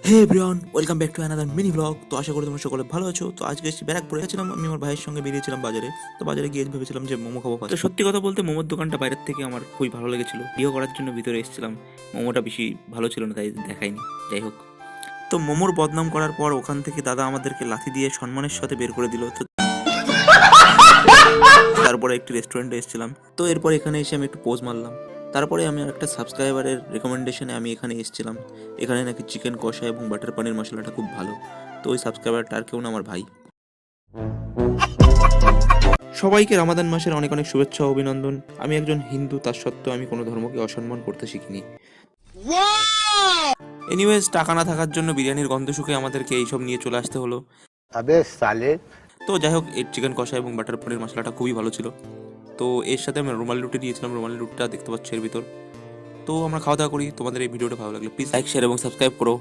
Hey everyone, welcome back to another mini blog. তো আশা করি তোমরা সকলে ভালো আছো। তো আজকে এসেছি ব্যারাকপুরে। গেছিলাম আমি আমার ভাইয়ের সঙ্গে, বেরিয়েছিলাম বাজারে। তো বাজারে গিয়ে ভেবেছিলাম যে মোমো খাবো। তো সত্যি কথা বলতে মোমোর দোকানটা বাইরের থেকে আমার খুবই ভালো লেগেছিল। ভিডিও করার জন্য ভিতরে এসেছিলাম, মোমোটা বেশি ভালো ছিল না তাই দেখাইনি। যাই হোক, তো মোমোর বদনাম করার পর ওখান থেকে দাদা আমাদেরকে লাথি দিয়ে সম্মানের সাথে বের করে দিল। তো তারপরে একটি রেস্টুরেন্টে এসেছিলাম। তো এরপর এখানে এসে আমি একটু পোজ মারলাম। তারপরে আমি একটা সাবস্ক্রাইবারের রেকমেন্ডেশনে আমি এখানে এসেছিলাম। এখানে নাকি চিকেন কষা এবং বাটার পানির মশলাটা খুব ভালো। তো ওই সাবস্ক্রাইবারটা আর কেউ না, আমার ভাই। সবাইকে রামাদান মাসের অনেক অনেক শুভেচ্ছা ও অভিনন্দন। আমি একজন হিন্দু, তার সত্ত্বেও আমি কোনো ধর্মকে অসম্মান করতে শিখিনি। এনিওয়েজ, টাকা না থাকার জন্য বিরিয়ানির গন্ধ শুকে আমাদেরকে এইসব নিয়ে চলে আসতে হলো। अबे साले। তো যাই হোক, এই চিকেন কষা এবং বাটার পানির মশলাটা খুবই ভালো ছিল। তো এর সাথে আমি রুমালি রুটি দিয়েছিলাম, রুমালি রুটিটা দেখতে পাচ্ছি এর ভিতর। তো আমরা খাওয়া দাওয়া করি। তোমাদের এই ভিডিওটা ভালো লাগলে প্লিজ লাইক, শেয়ার এবং সাবস্ক্রাইব করো।